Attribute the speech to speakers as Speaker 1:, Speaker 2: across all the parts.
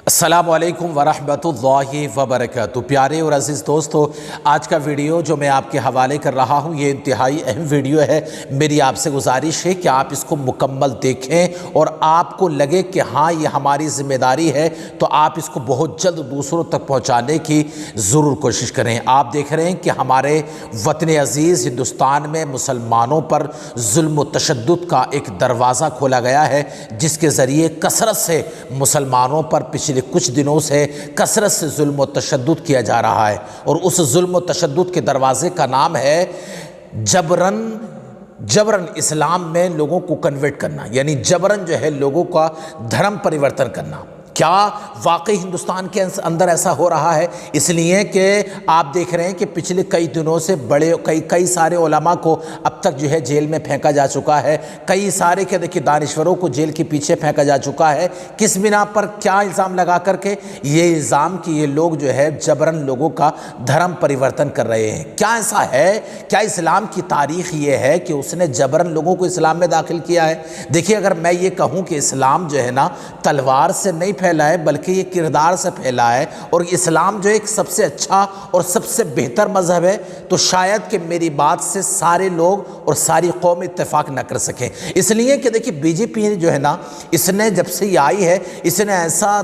Speaker 1: السلام علیکم ورحمۃ اللہ وبرکاتہ۔ پیارے اور عزیز دوستو، آج کا ویڈیو جو میں آپ کے حوالے کر رہا ہوں یہ انتہائی اہم ویڈیو ہے۔ میری آپ سے گزارش ہے کہ آپ اس کو مکمل دیکھیں اور آپ کو لگے کہ ہاں یہ ہماری ذمہ داری ہے تو آپ اس کو بہت جلد دوسروں تک پہنچانے کی ضرور کوشش کریں۔ آپ دیکھ رہے ہیں کہ ہمارے وطن عزیز ہندوستان میں مسلمانوں پر ظلم و تشدد کا ایک دروازہ کھولا گیا ہے، جس کے ذریعے کثرت سے مسلمانوں پر پچھلے کچھ دنوں سے کثرت سے ظلم و تشدد کیا جا رہا ہے، اور اس ظلم و تشدد کے دروازے کا نام ہے جبرن اسلام میں لوگوں کو کنورٹ کرنا، یعنی جبرن جو ہے لوگوں کا دھرم پریورتن کرنا۔ کیا واقعی ہندوستان کے اندر ایسا ہو رہا ہے؟ اس لیے کہ آپ دیکھ رہے ہیں کہ پچھلے کئی دنوں سے کئی سارے علماء کو اب تک جو ہے جیل میں پھینکا جا چکا ہے، کئی سارے کہ دیکھیں دانشوروں کو جیل کے پیچھے پھینکا جا چکا ہے۔ کس بنا پر؟ کیا الزام لگا کر کے؟ یہ الزام کہ یہ لوگ جو ہے جبرن لوگوں کا دھرم پریورتن کر رہے ہیں۔ کیا ایسا ہے؟ کیا اسلام کی تاریخ یہ ہے کہ اس نے جبرن لوگوں کو اسلام میں داخل کیا ہے؟ دیکھیے، اگر میں یہ کہوں کہ اسلام جو ہے نا تلوار سے نہیں پھیلا ہے بلکہ یہ کردار سے پھیلا ہے، اور اسلام جو ایک سب سے اچھا اور سب سے بہتر مذہب ہے، تو شاید کہ میری بات سے سارے لوگ اور ساری قوم اتفاق نہ کر سکیں۔ اس لیے کہ دیکھیے بی جے پی جو ہے نا، اس نے جب سے یہ آئی ہے اس نے ایسا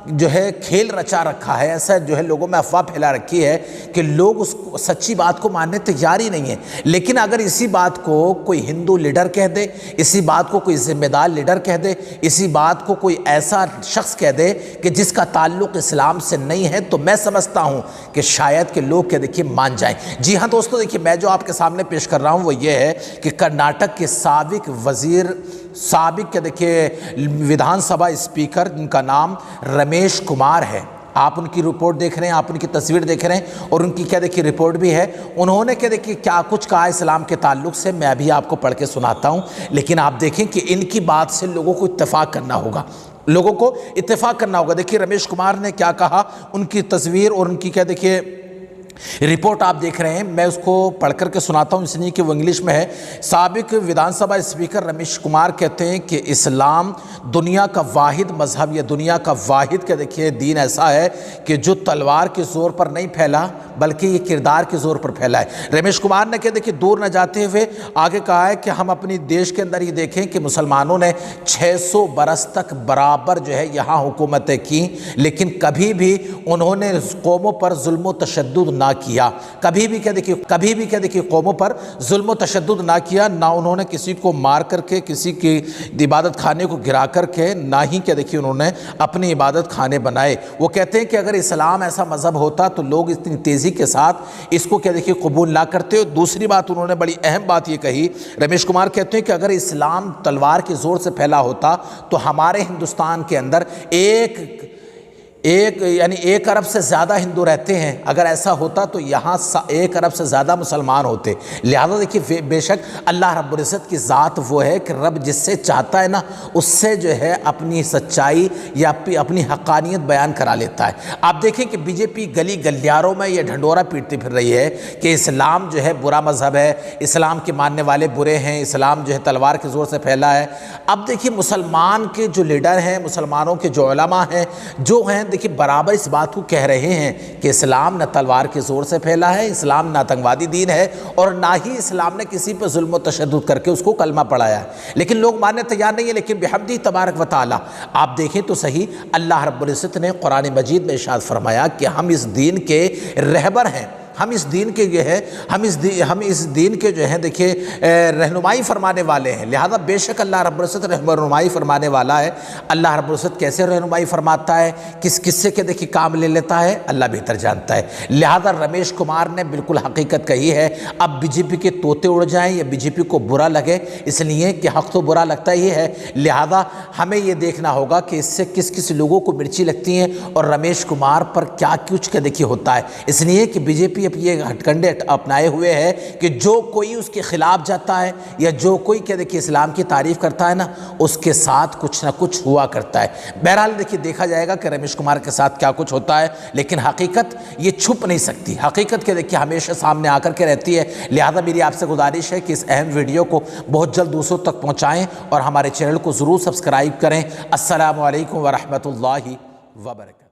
Speaker 1: جو ہے کھیل رچا رکھا ہے، ایسا جو ہے لوگوں میں افواہ پھیلا رکھی ہے کہ لوگ اس سچی بات کو ماننے تیار ہی نہیں ہیں۔ لیکن اگر اسی بات کو کوئی ہندو لیڈر کہہ دے، اسی بات کو کوئی ذمہ دار لیڈر کہہ دے، اسی بات کو کوئی ایسا شخص کہہ دے کہ جس کا تعلق اسلام سے نہیں ہے، تو میں سمجھتا ہوں کہ شاید کہ لوگ کہ دیکھیے مان جائیں۔ جی ہاں دوستو، دیکھیے میں جو آپ کے سامنے پیش کر رہا ہوں وہ یہ ہے کہ کرناٹک کے سابق کہ دیکھیے ودھان سبھا اسپیکر، جن کا نام رمیش کمار ہے، آپ ان کی رپورٹ دیکھ رہے ہیں، آپ ان کی تصویر دیکھ رہے ہیں، اور ان کی کیا دیکھیے رپورٹ بھی ہے۔ انہوں نے کیا دیکھیے کیا کچھ کہا اسلام کے تعلق سے، میں ابھی آپ کو پڑھ کے سناتا ہوں، لیکن آپ دیکھیں کہ ان کی بات سے لوگوں کو اتفاق کرنا ہوگا، لوگوں کو اتفاق کرنا ہوگا۔ دیکھیے رمیش کمار نے کیا کہا، ان کی تصویر اور ان کی کیا دیکھیے رپورٹ آپ دیکھ رہے ہیں، میں اس کو پڑھ کر کے سناتا ہوں، اس لیے کہ وہ انگلش میں ہے۔ سابق ودھان سبھا اسپیکر رمیش کمار کہتے ہیں کہ اسلام دنیا کا واحد مذہب یا دنیا کا واحد کہ دیکھیے دین ایسا ہے کہ جو تلوار کے زور پر نہیں پھیلا بلکہ یہ کردار کے زور پر پھیلا ہے۔ رمیش کمار نے کہ دیکھیے دور نہ جاتے ہوئے آگے کہا ہے کہ ہم اپنی دیش کے اندر یہ دیکھیں کہ مسلمانوں نے 600 برس تک برابر جو ہے یہاں حکومتیں کی، لیکن کبھی بھی انہوں نے قوموں پر ظلم و تشدد نہ کیا، کبھی بھی کیا دیکھیے قوموں پر ظلم و تشدد نہ کیا، نہ انہوں نے کسی کو مار کر کے کسی کی عبادت خانے کو گرا کر کے، نہ ہی کیا دیکھیے انہوں نے اپنی عبادت خانے بنائے۔ وہ کہتے ہیں کہ اگر اسلام ایسا مذہب ہوتا تو لوگ اتنی تیزی کے ساتھ اس کو کیا دیکھیے قبول نہ کرتے۔ دوسری بات انہوں نے بڑی اہم بات یہ کہی، رمیش کمار کہتے ہیں کہ اگر اسلام تلوار کے زور سے پھیلا ہوتا تو ہمارے ہندوستان کے اندر یعنی 1 ارب سے زیادہ ہندو رہتے ہیں، اگر ایسا ہوتا تو یہاں 1 ارب سے زیادہ مسلمان ہوتے۔ لہذا دیکھیے بے شک اللہ رب العزت کی ذات وہ ہے کہ رب جس سے چاہتا ہے نا اس سے جو ہے اپنی سچائی یا اپنی حقانیت بیان کرا لیتا ہے۔ آپ دیکھیں کہ بی جے پی گلی گلیاروں میں یہ ڈھنڈورا پیٹتی پھر رہی ہے کہ اسلام جو ہے برا مذہب ہے، اسلام کے ماننے والے برے ہیں، اسلام جو ہے تلوار کے زور سے پھیلا ہے۔ اب دیکھیے مسلمان کے جو لیڈر ہیں، مسلمانوں کے جو علماء ہیں، جو ہیں دیکھیے برابر اس بات کو کہہ رہے ہیں کہ اسلام نہ تلوار کے زور سے پھیلا ہے، اسلام نہ آتنکوادی دین ہے، اور نہ ہی اسلام نے کسی پہ ظلم و تشدد کر کے اس کو کلمہ پڑھایا ہے، لیکن لوگ ماننے تیار نہیں ہیں۔ لیکن بحمدہ تبارک و تعالی آپ دیکھیں تو صحیح، اللہ رب العزت نے قرآن مجید میں ارشاد فرمایا کہ ہم اس دین کے رہبر ہیں، ہم اس دین کے جو ہے ہم اس دین کے جو ہے دیکھیے رہنمائی فرمانے والے ہیں۔ لہذا بے شک اللہ رب العزت رہنمائی فرمانے والا ہے۔ اللہ رب العزت کیسے رہنمائی فرماتا ہے، کس سے کہ دیکھیے کام لے لیتا ہے، اللہ بہتر جانتا ہے۔ لہذا رمیش کمار نے بالکل حقیقت کہی ہے۔ اب بی جے پی کے طوطے اڑ جائیں یا بی جے پی کو برا لگے، اس لیے کہ حق تو برا لگتا ہی ہے، لہذا ہمیں یہ دیکھنا ہوگا کہ اس سے کس لوگوں کو مرچی لگتی ہیں اور رمیش کمار پر کیا کچھ کہ دیکھیے ہوتا ہے۔ اس لیے کہ بی جے پی یہ ہتھ کنڈے اپنائے ہوئے ہے کہ جو کوئی اس کے خلاف جاتا ہے یا جو کوئی کہ دیکھیے اسلام کی تعریف کرتا ہے نا، اس کے ساتھ کچھ نہ کچھ ہوا کرتا ہے۔ بہرحال دیکھیے دیکھا جائے گا کہ رمیش کمار کے ساتھ کیا کچھ ہوتا ہے، لیکن حقیقت یہ چھپ نہیں سکتی، حقیقت کے دیکھیے ہمیشہ سامنے آ کر کے رہتی ہے۔ لہذا میری آپ سے گزارش ہے کہ اس اہم ویڈیو کو بہت جلد دوسروں تک پہنچائیں اور ہمارے چینل کو ضرور سبسکرائب کریں۔ السلام علیکم ورحمۃ اللہ وبرکاتہ۔